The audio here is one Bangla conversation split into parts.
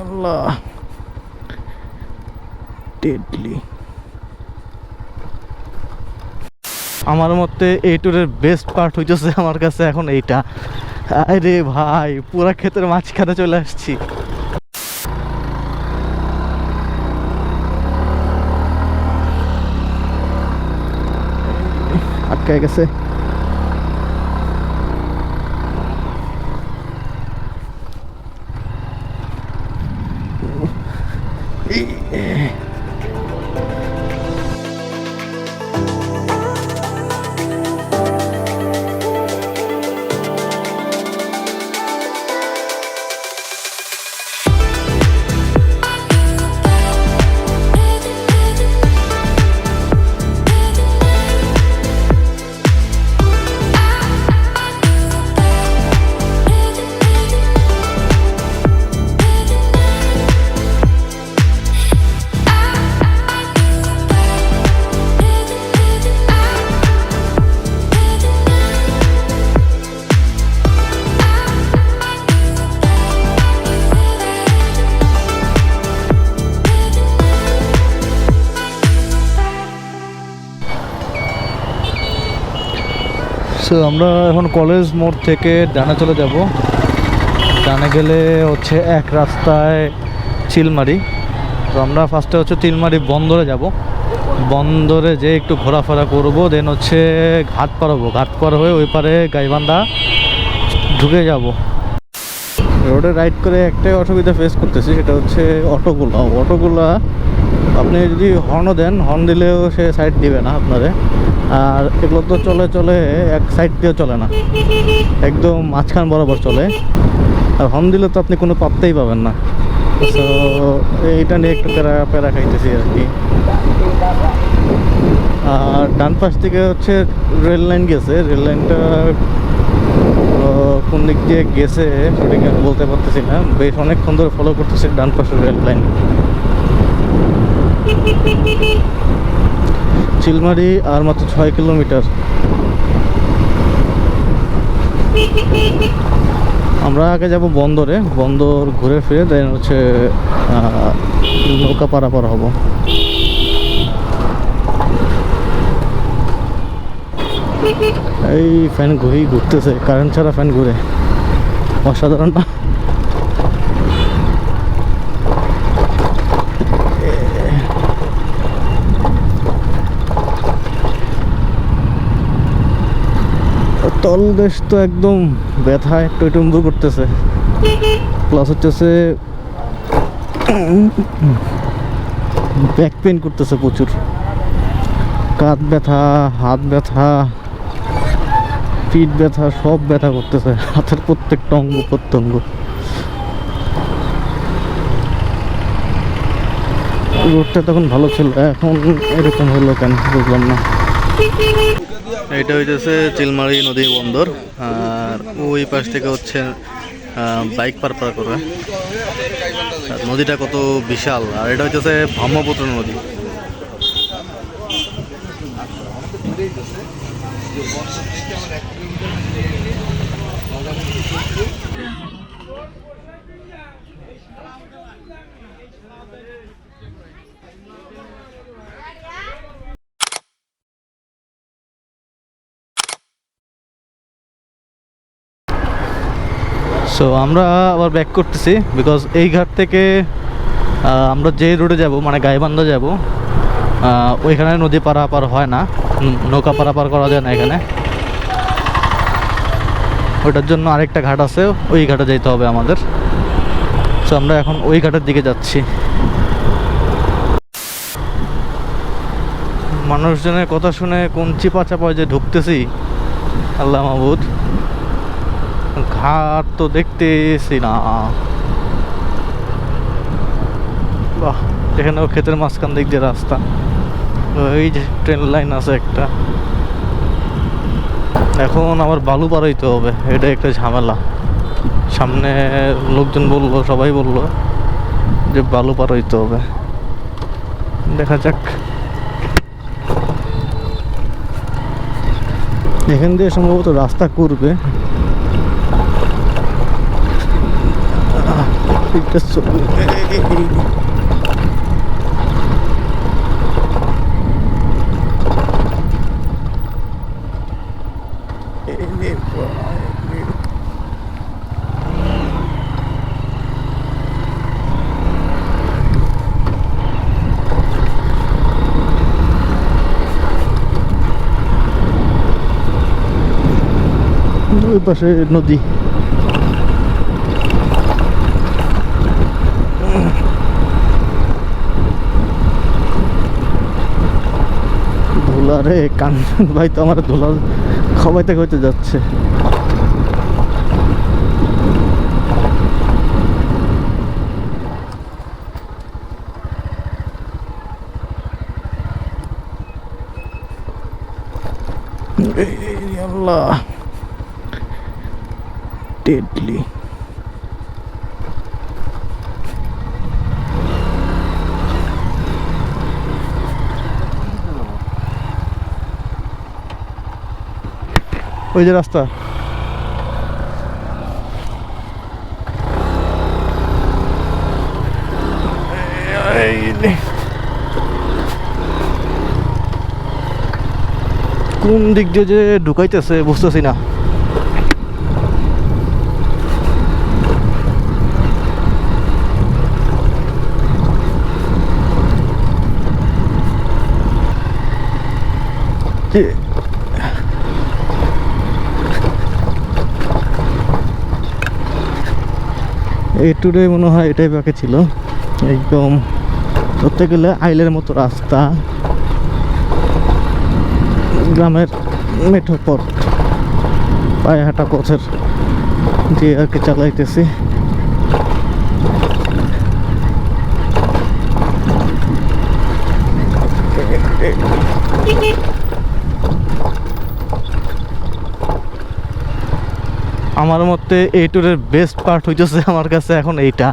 আল্লাহ, ডেডলি। আমার মতে এই ট্যুরের বেস্ট পার্ট হইতেছে আমার কাছে এখন এইটা। আরে ভাই, পুরা ক্ষেতের মাঝখানে চলে আসছি। আটকায় গেছে। সো আমরা এখন কলেজ মোড় থেকে ডানে চলে যাব। ডানে গেলে হচ্ছে এক রাস্তায় চিলমারি। তো আমরা ফার্স্টে হচ্ছে চিলমারি বন্দরে যাব। বন্দরে যে একটু ঘোরাফেরা করব, দেন হচ্ছে ঘাট পার হবো। ঘাট পার হয়ে ওই পারে গাইবান্ধা ঢুকে যাব। রোডে রাইড করে একটাই অসুবিধা ফেস করতেছি, সেটা হচ্ছে অটোগুলা আপনি যদি হর্নও দেন, হর্ন দিলেও সে সাইড দিবে না আপনারে। আর এগুলো তো চলে এক সাইড দিয়েও চলে না, একদম মাঝখান বরাবর চলে। আর হর্ন দিলে তো আপনি কোনো পাত্তাই পাবেন না। তো এইটা নিয়ে একটু প্যারা খাইতেছি আর কি। আর ডান পাশ থেকে হচ্ছে রেল লাইন গেছে। রেল লাইনটা কোন দিক দিয়ে গেছে সঠিক আমি বলতে পারতেছি না। বেশ অনেকক্ষণ ধরে ফলো করতেছি ডান পাশের রেল লাইন। চিলমারি আর মাত্র 6 কিলোমিটার। আমরা আগে যাব বন্দরে, বন্দর ঘুরে ফিরে দেন হচ্ছে নৌকা পারাপার হব। এই ফ্যান ঘুরতেছে, কারেন্ট ছাড়া ফ্যান ঘুরে, অসাধারণ না? তলদেশ তো একদম ব্যথায় টইটুম্বুর করতেছে। প্লাস হচ্ছে ব্যাক পেন করতেছে প্রচুর। কাঁধ ব্যথা, হাত ব্যথা, পিঠ ব্যথা, সব ব্যথা করতেছে, হাতের প্রত্যেকটা অঙ্গ প্রত্যঙ্গ। রোডটা তখন ভালো ছিল, এখন এরকম হলো কেন বুঝলাম না। এটা হইতেছে চিলমারি নদী বন্দর। আর ওই পাশ থেকে হচ্ছে বাইক পার করবে। নদীটা কত বিশাল। আর এটা হইতেছে ব্রহ্মপুত্র নদী। সো আমরা আবার ব্যাক করতেছি, বিকজ এই ঘাট থেকে আমরা যে রোডে যাব মানে গাইবান্ধা যাব, ওইখানে নদী পারাপার হয় না, নৌকা পারাপার করা যায় না এখানে। ওইটার জন্য আরেকটা ঘাট আছে, ওই ঘাটে যেতে হবে আমাদের। সো আমরা এখন ওই ঘাটের দিকে যাচ্ছি। মানুষজনের কথা শুনে কোন চিপা চাপায় যে ঢুকতেছি, আল্লাহ মাহবুদ। ঘাট তো দেখতেছি না। বাহ, এখানেও ক্ষেতের মাঝখান দিক দিয়ে রাস্তা। ওই যে ট্রেন লাইন আছে একটা। এখন আবার বালু পার হইতে হবে, এটা একটা ঝামেলা। সামনে লোকজন বললো, সবাই বললো যে বালু পার হইতে হবে। দেখা যাক। এখান দিয়ে সম্ভবত রাস্তা করবে। এটা চলে ওই পাশে নদী। ধুলা রে, কাঞ্চন ভাই তো আমার ধুলা খাওয়াইতে খাওয়াইতে যাচ্ছে। আল্লাহ, ডেডলি। ওই যে রাস্তা, কোন দিক দিয়ে যে ঢুকাইতেছে বুঝতেছি না। এই টুরে মনে হয় এটাই বাকি ছিল। একদম ধরতে গেলে আইলের মতো রাস্তা, গ্রামের মেঠো পথ, পায়ে হাঁটা পথের যে আর কি চালাইতেছি। আমার মতে এই ট্যুরের বেস্ট পার্ট হইতেছে আমার কাছে এখন এইটা।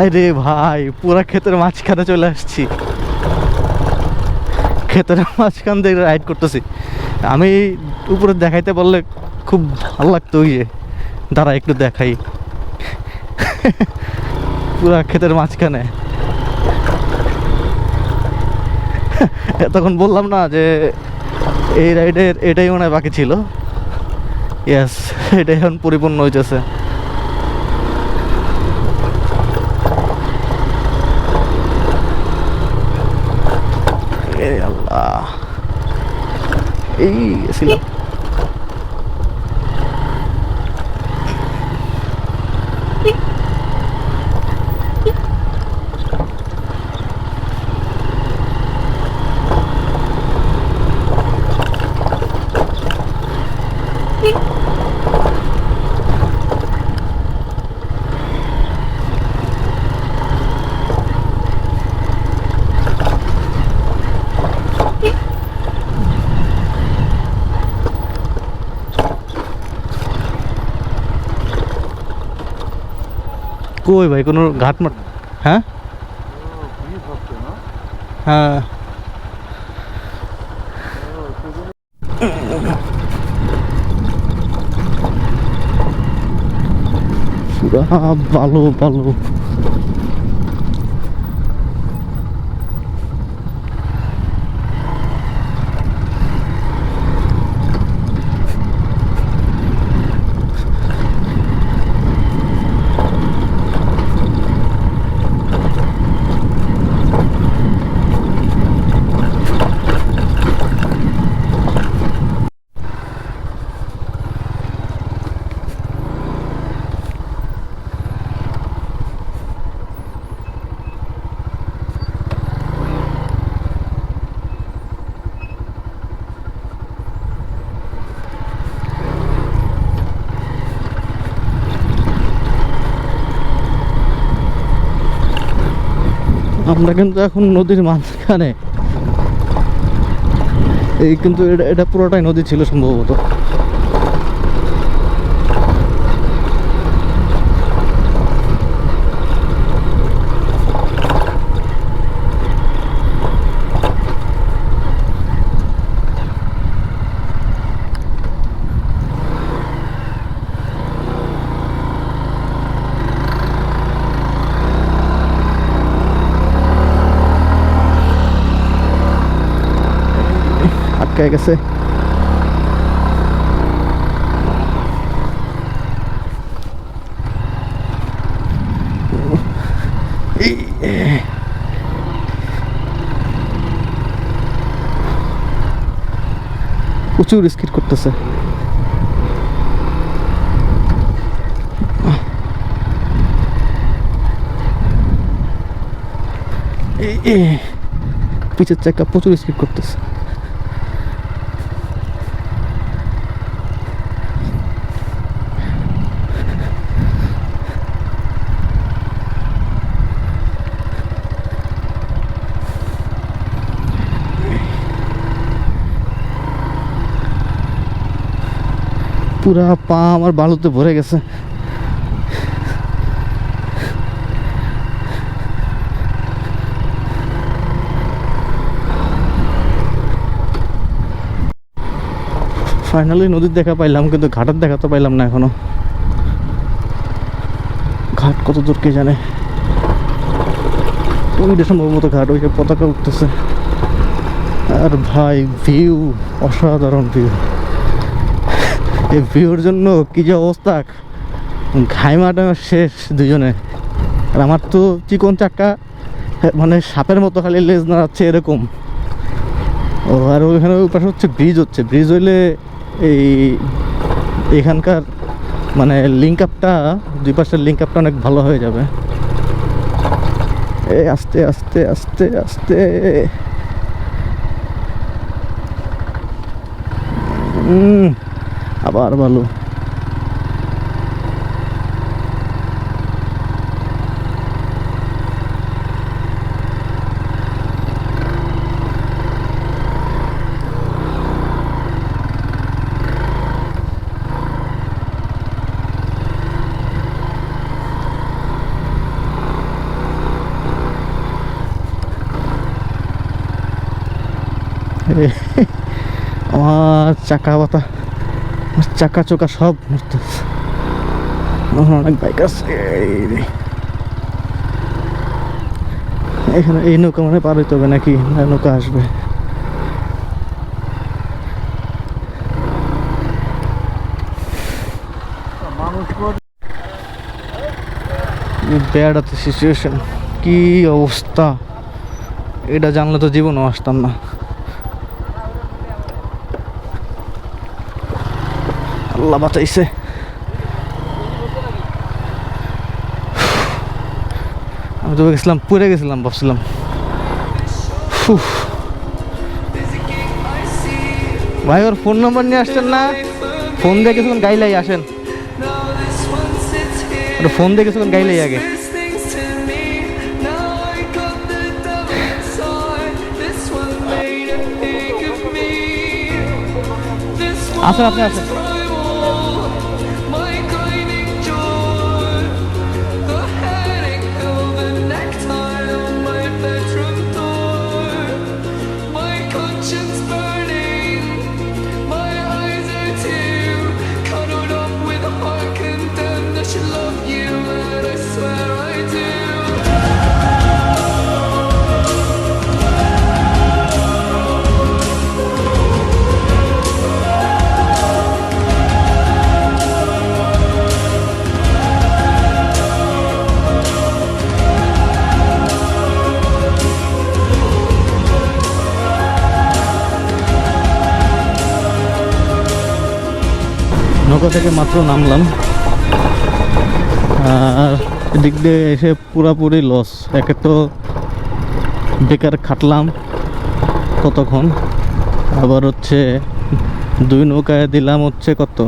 আরে ভাই, পুরা ক্ষেতের মাঝখানে চলে আসছি, ক্ষেতের মাঝখান থেকে রাইড করতেছি। আমি উপরে দেখাইতে বললে খুব ভালো লাগতো, ওই যে দাঁড়া একটু দেখাই। পুরা ক্ষেতের মাঝখানে। তখন বললাম না যে এই রাইডের এটাই মনে হয় বাকি ছিল। ইয়েস, এটা এখন পরিপূর্ণ হইতেছে। আল্লাহ, এই গেছিলাম। কই ভাই কোনো ঘাট মাট? হ্যাঁ হ্যাঁ, পুরা ভালো ভালো। আমরা কিন্তু এখন নদীর মাঝখানে। এই কিন্তু এটা পুরোটাই নদী ছিল সম্ভবত। আটকায় গেছে। প্রচুর স্কিড করতেছে। পিছের চাকা প্রচুর স্পিড করতেছে। পুরা পা আমার বালুতে ভরে গেছে। ফাইনালি নদীর দেখা পাইলাম, কিন্তু ঘাটের দেখা তো পাইলাম না এখনো। ঘাট কত দূর কে জানে। ওইটা সম্ভবত ঘাট, ওই যে পতাকা উঠতেছে। আর ভাই ভিউ, অসাধারণ ভিউ। এই ভিউর জন্য কি যে অবস্থা, ঘাইমাটা শেষ দুজনে। আর আমার তো চিকন চাকা, মানে সাপের মতো খালি লেজ নাড়াচ্ছে এরকম। ও আর ওইখানে ওই পাশে হচ্ছে ব্রিজ, হচ্ছে ব্রিজ হইলে এখানকার মানে লিঙ্ক আপটা, দুই পাশের লিঙ্ক আপটা অনেক ভালো হয়ে যাবে। আস্তে আস্তে আস্তে আস্তে। আবার ভালো। আমার চাকা বাতা, চাকা চোকা সব মরতেছে। অনেক বাইক আছে এখানে। এই নৌকা মানে পার হইতে হবে নাকি? নৌকা আসবে। ব্যাড আছে সিচুয়েশন, কি অবস্থা। এটা জানলে তো জীবনও আসতাম না। আল্লাহ বাঁচাইছে। আমি তো গেছিলাম, পুড়ে গেছিলাম, ভাবছিলাম। ভাই ওর ফোন নম্বর নিয়ে আসছেন না? ফোন দিয়ে কিছুক্ষণ গাইলাই আসেন, ফোন দিয়ে কিছুক্ষণ গাইলাই আগে। আসেন, আপনি আসেন। নৌকা থেকে মাত্র নামলাম, আর এদিক দিয়ে এসে পুরাপুরি লস। একে তো বেকার খাটলাম কতক্ষণ, আবার হচ্ছে দুই নৌকায় দিলাম হচ্ছে কত,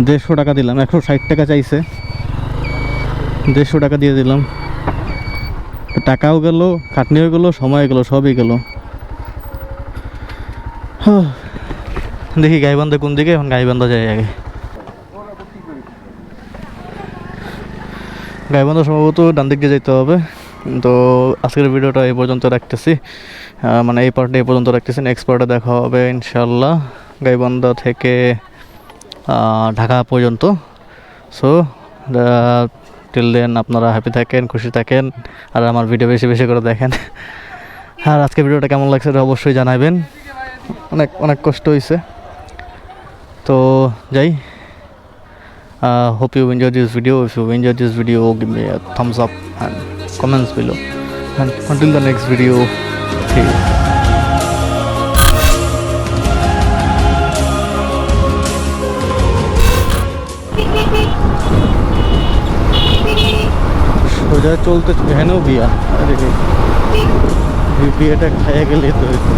150 টাকা দিলাম। 160 টাকা চাইছে, 150 টাকা দিয়ে দিলাম। টাকাও গেল, খাটনিও গেল, সময় গেল, সবই গেল। দেখি গাইবান্ধা কোন দিকে, এখন গাইবান্ধা যাই আগে। গাইবান্ধা সম্ভবত ডান দিক দিয়ে যেতে হবে। তো আজকের ভিডিওটা এই পর্যন্ত রাখতেছি, মানে এই পার্টটা এই পর্যন্ত রাখতেছি। নেক্সট পার্টে দেখা হবে ইনশাল্লাহ গাইবান্ধা থেকে ঢাকা পর্যন্ত। সো টিল দেন আপনারা হ্যাপি থাকেন, খুশি থাকেন, আর আমার ভিডিও বেশি বেশি করে দেখেন। আর আজকে ভিডিওটা কেমন লাগছে অবশ্যই জানাবেন। অনেক অনেক কষ্ট হয়েছে। তো যাই, hope you enjoyed this video. If you enjoyed this video, give me a thumbs up and comments below. And until the next video, peace. সোজা চলতে হেন বিয়া, আরে বিয়েটা খাইয়ে গেলে তো হইতো।